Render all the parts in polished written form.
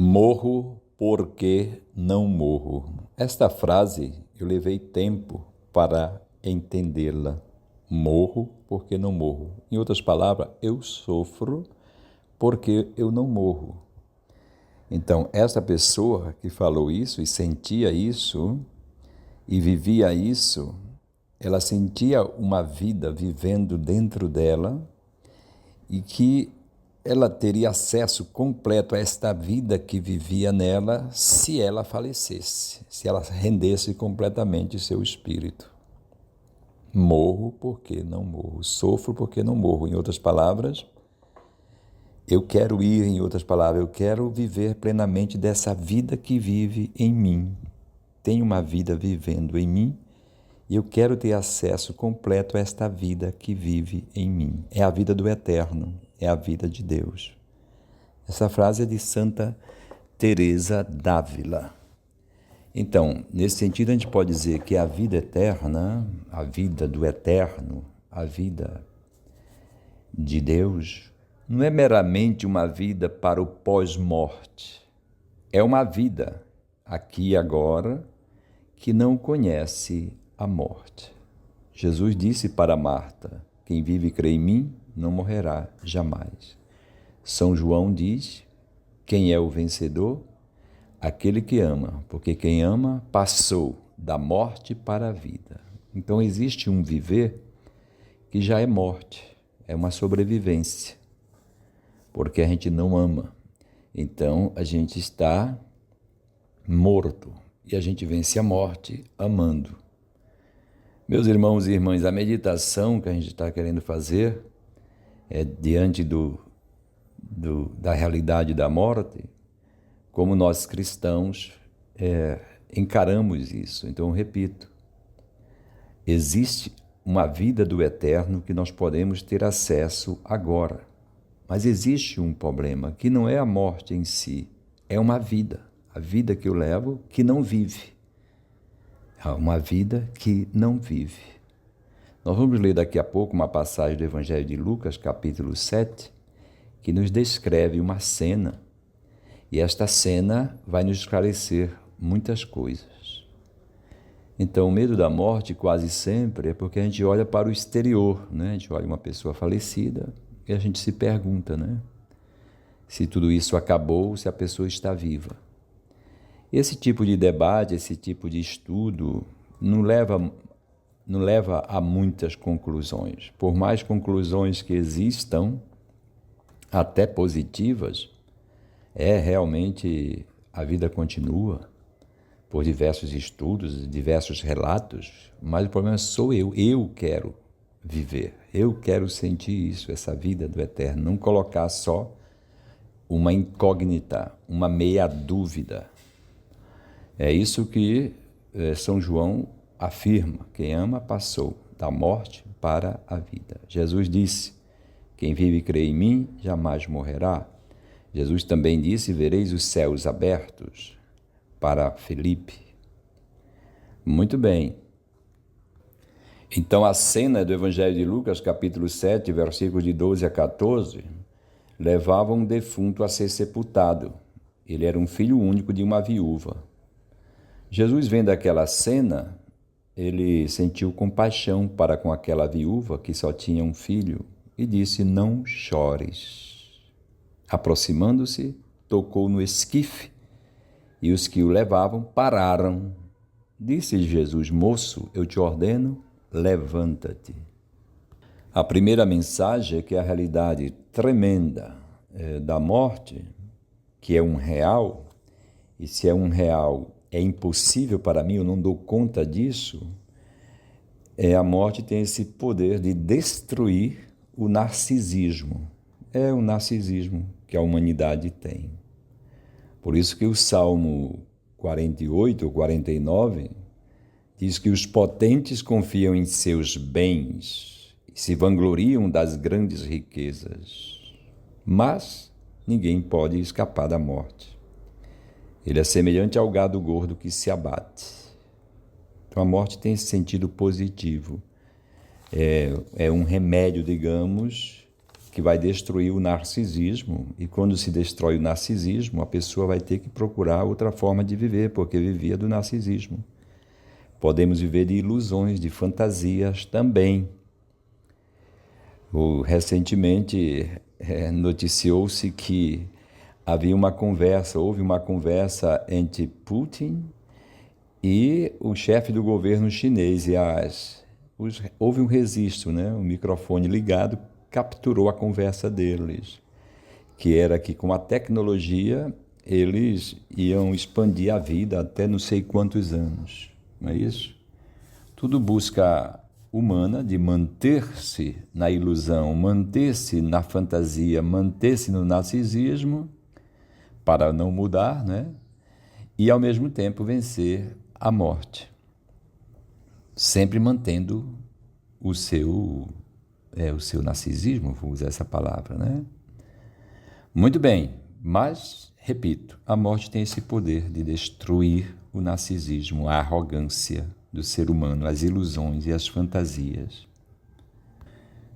Morro porque não morro. Esta frase eu levei tempo para entendê-la. Morro porque não morro. Em outras palavras, eu sofro porque eu não morro. Então, essa pessoa que falou isso e sentia isso e vivia isso, ela sentia uma vida vivendo dentro dela e que ela teria acesso completo a esta vida que vivia nela se ela falecesse, se ela rendesse completamente seu espírito. Morro porque não morro, sofro porque não morro. Em outras palavras, eu quero ir, em outras palavras, eu quero viver plenamente dessa vida que vive em mim. Tem uma vida vivendo em mim e eu quero ter acesso completo a esta vida que vive em mim. É a vida do eterno, é a vida de Deus. Essa frase é de Santa Teresa d'Ávila. Então, nesse sentido, a gente pode dizer que a vida eterna, a vida do eterno, a vida de Deus, não é meramente uma vida para o pós-morte. É uma vida, aqui e agora, que não conhece a morte. Jesus disse para Marta: quem vive e crê em mim não morrerá jamais. São João diz: quem é o vencedor? Aquele que ama, porque quem ama passou da morte para a vida. Então existe um viver que já é morte, é uma sobrevivência, porque a gente não ama. Então a gente está morto e a gente vence a morte amando. Meus irmãos e irmãs, a meditação que a gente está querendo fazer é diante da realidade da morte, como nós cristãos encaramos isso. Então, eu repito, existe uma vida do eterno que nós podemos ter acesso agora. Mas existe um problema, que não é a morte em si, é uma vida. A vida que eu levo que não vive. É uma vida que não vive. Nós vamos ler daqui a pouco uma passagem do Evangelho de Lucas, capítulo 7, que nos descreve uma cena. E esta cena vai nos esclarecer muitas coisas. Então, o medo da morte quase sempre é porque a gente olha para o exterior, né? A gente olha uma pessoa falecida e a gente se pergunta, né? Se tudo isso acabou, se a pessoa está viva. Esse tipo de debate, esse tipo de estudo não leva a muitas conclusões. Por mais conclusões que existam, até positivas, realmente a vida continua por diversos estudos, diversos relatos, mas o problema sou eu. Eu quero viver, eu quero sentir isso, essa vida do eterno, não colocar só uma incógnita, uma meia dúvida. É isso que São João afirma: quem ama passou da morte para a vida. Jesus disse: quem vive e crê em mim jamais morrerá. Jesus também disse: vereis os céus abertos, para Filipe. Muito bem. Então, a cena do Evangelho de Lucas, capítulo 7, versículos de 12 a 14, levava um defunto a ser sepultado. Ele era um filho único de uma viúva. Jesus, vendo aquela cena, ele sentiu compaixão para com aquela viúva que só tinha um filho e disse: não chores. Aproximando-se, tocou no esquife e os que o levavam pararam. Disse Jesus: moço, eu te ordeno, levanta-te. A primeira mensagem é que a realidade tremenda da morte, que é um real, e se é um real é impossível para mim, eu não dou conta disso, a morte tem esse poder de destruir o narcisismo. É o narcisismo que a humanidade tem. Por isso que o Salmo 48 ou 49 diz que os potentes confiam em seus bens e se vangloriam das grandes riquezas. Mas ninguém pode escapar da morte. Ele é semelhante ao gado gordo que se abate. Então a morte tem esse sentido positivo. É um remédio, digamos, que vai destruir o narcisismo, e quando se destrói o narcisismo, a pessoa vai ter que procurar outra forma de viver, porque vivia do narcisismo. Podemos viver de ilusões, de fantasias também. Recentemente noticiou-se que houve uma conversa entre Putin e o chefe do governo chinês, e houve um registro, né? O microfone ligado capturou a conversa deles, que era que com a tecnologia eles iam expandir a vida até não sei quantos anos, não é isso? Tudo busca humana de manter-se na ilusão, manter-se na fantasia, manter-se no narcisismo, para não mudar, né? E ao mesmo tempo vencer a morte, sempre mantendo o seu narcisismo, vou usar essa palavra, né? Muito bem, mas, repito, a morte tem esse poder de destruir o narcisismo, a arrogância do ser humano, as ilusões e as fantasias.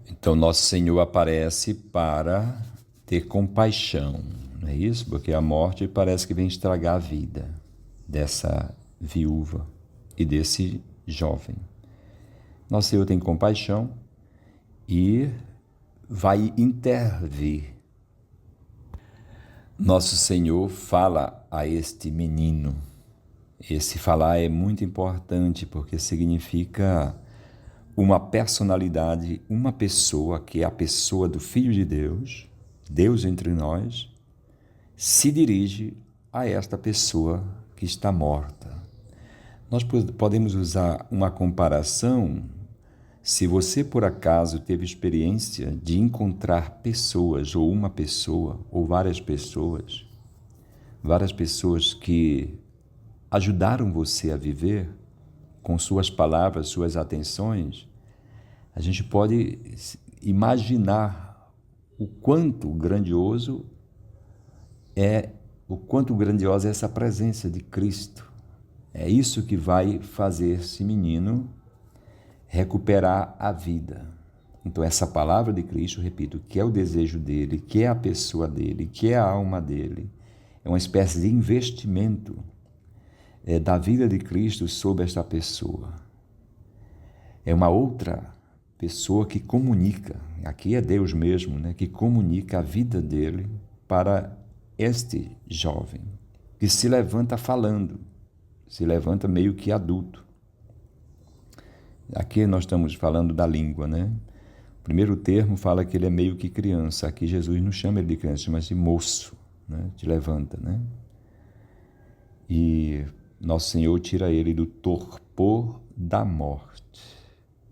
Então, nosso Senhor aparece para ter compaixão, não é isso? Porque a morte parece que vem estragar a vida dessa viúva e desse jovem. Nosso Senhor tem compaixão e vai intervir. Nosso Senhor fala a este menino. Esse falar é muito importante porque significa uma personalidade, uma pessoa que é a pessoa do Filho de Deus, Deus entre nós, se dirige a esta pessoa que está morta. Nós podemos usar uma comparação. Se você, por acaso, teve experiência de encontrar pessoas, ou uma pessoa, ou várias pessoas que ajudaram você a viver com suas palavras, suas atenções, a gente pode imaginar o quanto grandiosa é essa presença de Cristo. É isso que vai fazer esse menino recuperar a vida. Então, essa palavra de Cristo, repito, que é o desejo dele, que é a pessoa dele, que é a alma dele, é uma espécie de investimento da vida de Cristo sobre esta pessoa. É uma outra pessoa que comunica, aqui é Deus mesmo, né, que comunica a vida dele para este jovem, que se levanta falando, se levanta meio que adulto. Aqui nós estamos falando da língua, né? O primeiro termo fala que ele é meio que criança. Aqui Jesus não chama ele de criança, chama de moço, né? Te levanta, né? E nosso Senhor tira ele do torpor da morte.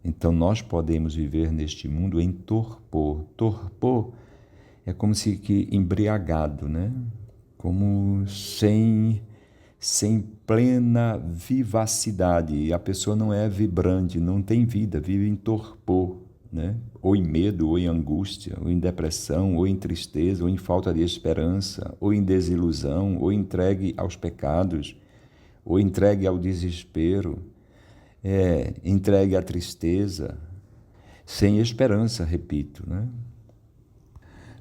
Então nós podemos viver neste mundo em torpor. Torpor é como se que embriagado, né? Como sem plena vivacidade. E a pessoa não é vibrante, não tem vida, vive em torpor, né? Ou em medo, ou em angústia, ou em depressão, ou em tristeza, ou em falta de esperança, ou em desilusão, ou entregue aos pecados, ou entregue ao desespero, entregue à tristeza, sem esperança, repito, né?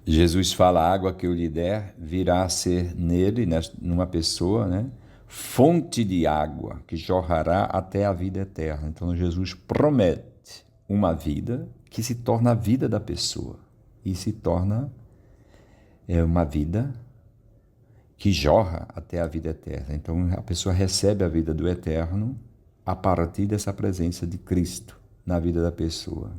Jesus fala: a água que eu lhe der virá a ser nele, numa pessoa, né, fonte de água que jorrará até a vida eterna. Então Jesus promete uma vida que se torna a vida da pessoa e se torna uma vida que jorra até a vida eterna. Então a pessoa recebe a vida do eterno a partir dessa presença de Cristo na vida da pessoa.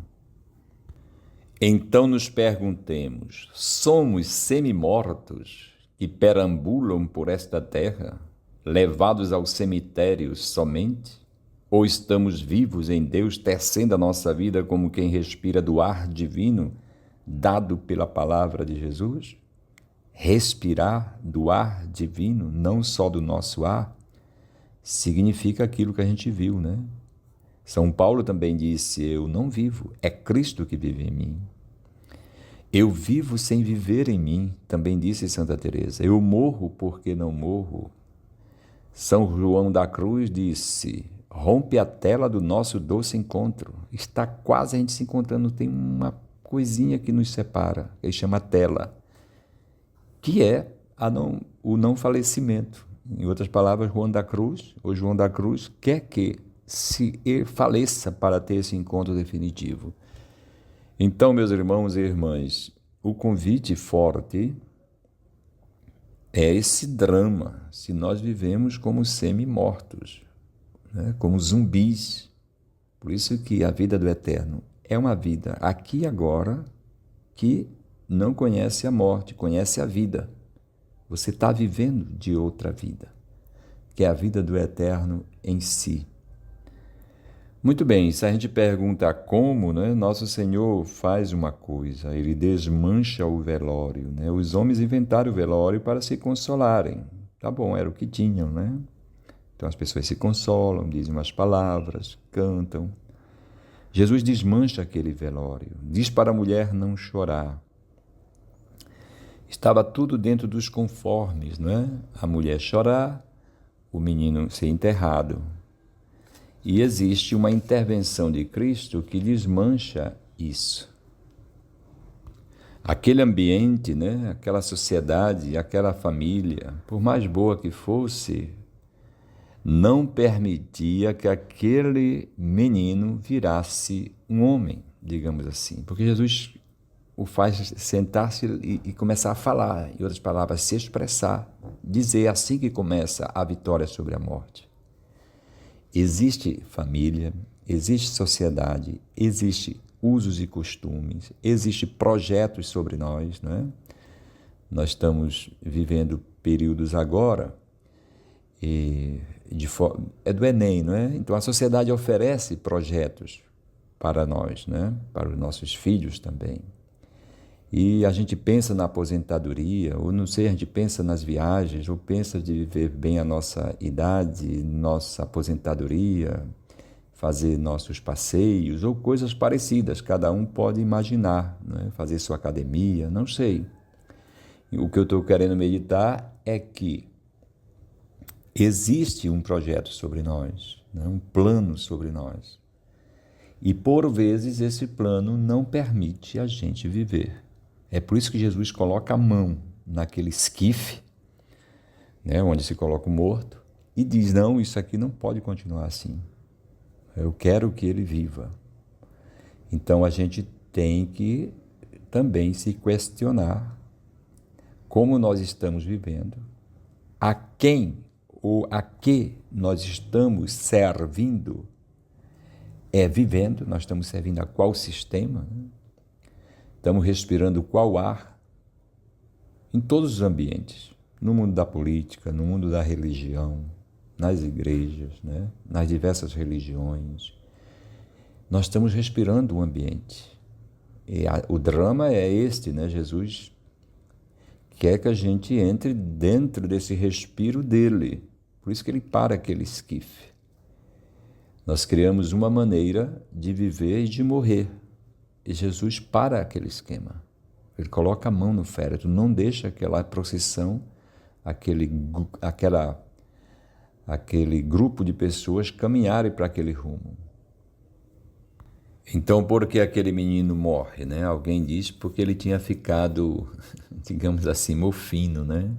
Então nos perguntemos: somos semi-mortos que perambulam por esta terra, levados ao cemitério somente? Ou estamos vivos em Deus, tecendo a nossa vida como quem respira do ar divino dado pela palavra de Jesus? Respirar do ar divino, não só do nosso ar, significa aquilo que a gente viu, né? São Paulo também disse: eu não vivo, é Cristo que vive em mim. Eu vivo sem viver em mim, também disse Santa Teresa. Eu morro porque não morro. São João da Cruz disse: rompe a tela do nosso doce encontro. Está quase a gente se encontrando, tem uma coisinha que nos separa, que ele chama tela, que é o não falecimento. Em outras palavras, João da Cruz quer que se ele faleça para ter esse encontro definitivo. Então, meus irmãos e irmãs, o convite forte é esse drama, se nós vivemos como semi-mortos, né? Como zumbis. Por isso que a vida do eterno é uma vida aqui e agora que não conhece a morte, conhece a vida. Você está vivendo de outra vida, que é a vida do eterno em si. Muito bem, se a gente pergunta como, né, Nosso Senhor faz uma coisa, ele desmancha o velório, né? Os homens inventaram o velório para se consolarem. Tá bom, era o que tinham, né? Então as pessoas se consolam, dizem umas palavras, cantam. Jesus desmancha aquele velório, diz para a mulher não chorar. Estava tudo dentro dos conformes, né? A mulher chorar, o menino ser enterrado. E existe uma intervenção de Cristo que desmancha isso. Aquele ambiente, né? Aquela sociedade, aquela família, por mais boa que fosse, não permitia que aquele menino virasse um homem, digamos assim. Porque Jesus o faz sentar-se e começar a falar, em outras palavras, se expressar, dizer assim que começa a vitória sobre a morte. Existe família, existe sociedade, existe usos e costumes, existe projetos sobre nós, né? Nós estamos vivendo períodos agora, é do Enem, não é? Então a sociedade oferece projetos para nós, né? Para os nossos filhos também. E a gente pensa na aposentadoria, ou não sei, a gente pensa nas viagens, ou pensa de viver bem a nossa idade, nossa aposentadoria, fazer nossos passeios, ou coisas parecidas. Cada um pode imaginar, né? Fazer sua academia, não sei. O que eu estou querendo meditar é que existe um projeto sobre nós, né? Um plano sobre nós. E, por vezes, esse plano não permite a gente viver. É por isso que Jesus coloca a mão naquele esquife, né, onde se coloca o morto, e diz, não, isso aqui não pode continuar assim. Eu quero que ele viva. Então, a gente tem que também se questionar como nós estamos vivendo, a quem ou a que nós estamos servindo, vivendo, nós estamos servindo a qual sistema, né? Estamos respirando qual ar em todos os ambientes, no mundo da política, no mundo da religião, nas igrejas, né? Nas diversas religiões. Nós estamos respirando o ambiente. E o drama é este, né? Jesus quer que a gente entre dentro desse respiro dele. Por isso que ele para aquele esquife. Nós criamos uma maneira de viver e de morrer. E Jesus para aquele esquema. Ele coloca a mão no féretro, não deixa aquela procissão, aquele grupo de pessoas caminharem para aquele rumo. Então, por que aquele menino morre, né? Alguém diz porque ele tinha ficado, digamos assim, mofino, né?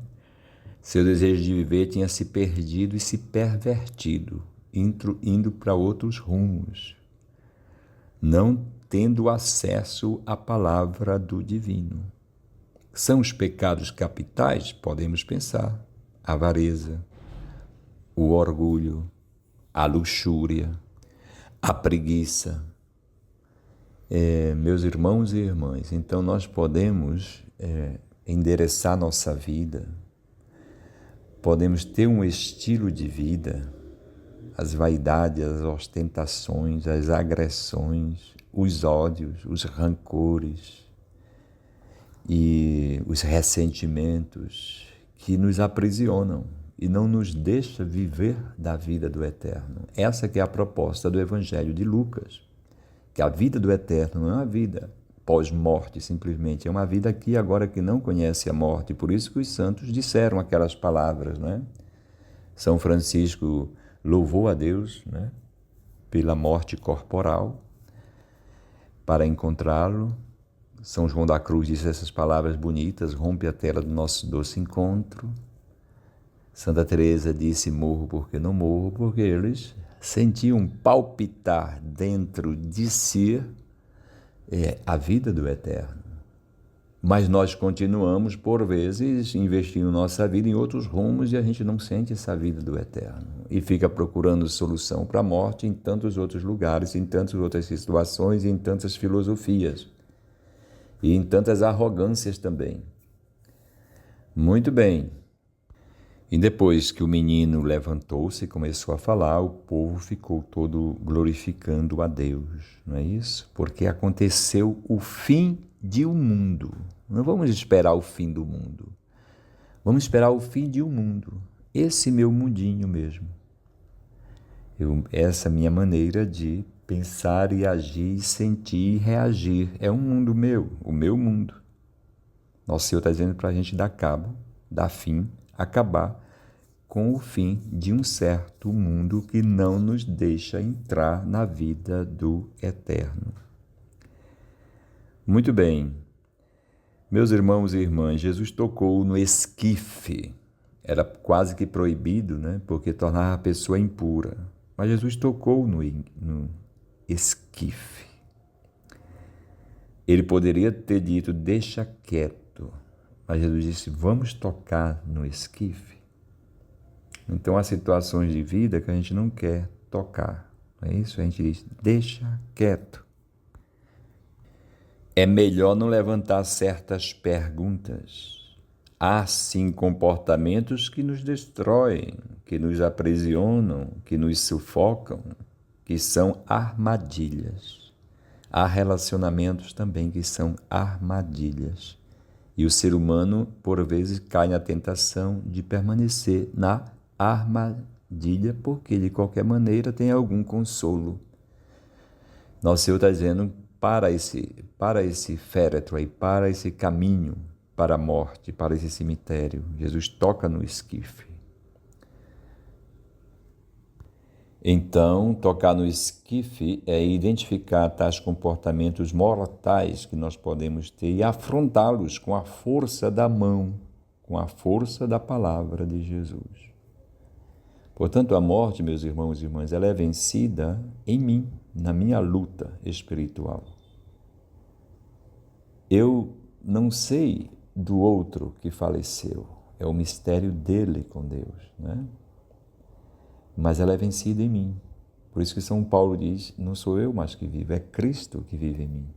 Seu desejo de viver tinha se perdido e se pervertido, indo para outros rumos, não tendo acesso à palavra do divino. São os pecados capitais? Podemos pensar. A avareza, o orgulho, a luxúria, a preguiça. Meus irmãos e irmãs, então nós podemos endereçar nossa vida, podemos ter um estilo de vida, as vaidades, as ostentações, as agressões, os ódios, os rancores e os ressentimentos que nos aprisionam e não nos deixa viver da vida do eterno. Essa que é a proposta do Evangelho de Lucas, que a vida do eterno não é uma vida pós-morte simplesmente, é uma vida aqui agora que não conhece a morte. Por isso que os santos disseram aquelas palavras, né? São Francisco louvou a Deus, né, pela morte corporal, para encontrá-lo São João da Cruz disse essas palavras bonitas: rompe a tela do nosso doce encontro. Santa Teresa disse: morro porque não morro, porque eles sentiam palpitar dentro de si a vida do eterno. Mas nós continuamos, por vezes, investindo nossa vida em outros rumos e a gente não sente essa vida do eterno. E fica procurando solução para a morte em tantos outros lugares, em tantas outras situações, em tantas filosofias. E em tantas arrogâncias também. Muito bem. E depois que o menino levantou-se e começou a falar, o povo ficou todo glorificando a Deus, não é isso? Porque aconteceu o fim de um mundo. Não vamos esperar o fim do mundo. Vamos esperar o fim de um mundo. Esse meu mundinho mesmo. Essa minha maneira de pensar e agir, sentir e reagir. É um mundo meu, o meu mundo. Nosso Senhor está dizendo para a gente dar cabo, dar fim, acabar com o fim de um certo mundo que não nos deixa entrar na vida do eterno. Muito bem. Meus irmãos e irmãs, Jesus tocou no esquife. Era quase que proibido, né? Porque tornava a pessoa impura. Mas Jesus tocou no esquife. Ele poderia ter dito, deixa quieto. Mas Jesus disse, vamos tocar no esquife. Então, há situações de vida que a gente não quer tocar. Não é isso? A gente diz, deixa quieto. É melhor não levantar certas perguntas. Há, sim, comportamentos que nos destroem, que nos aprisionam, que nos sufocam, que são armadilhas. Há relacionamentos também que são armadilhas. E o ser humano, por vezes, cai na tentação de permanecer na armadilha, porque, de qualquer maneira, tem algum consolo. Nosso Senhor está dizendo, para esse féretro aí, para esse caminho, para a morte, para esse cemitério. Jesus toca no esquife. Então, tocar no esquife é identificar tais comportamentos mortais que nós podemos ter e afrontá-los com a força da mão, com a força da palavra de Jesus. Portanto, a morte, meus irmãos e irmãs, ela é vencida em mim, na minha luta espiritual. Eu não sei do outro que faleceu, é o mistério dele com Deus, né? Mas ela é vencida em mim. Por isso que São Paulo diz, não sou eu mais que vivo, é Cristo que vive em mim.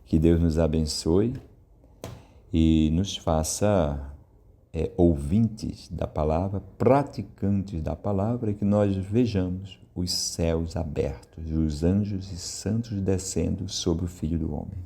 Que Deus nos abençoe e nos faça ouvintes da palavra, praticantes da palavra, e que nós vejamos os céus abertos, os anjos e santos descendo sobre o Filho do Homem.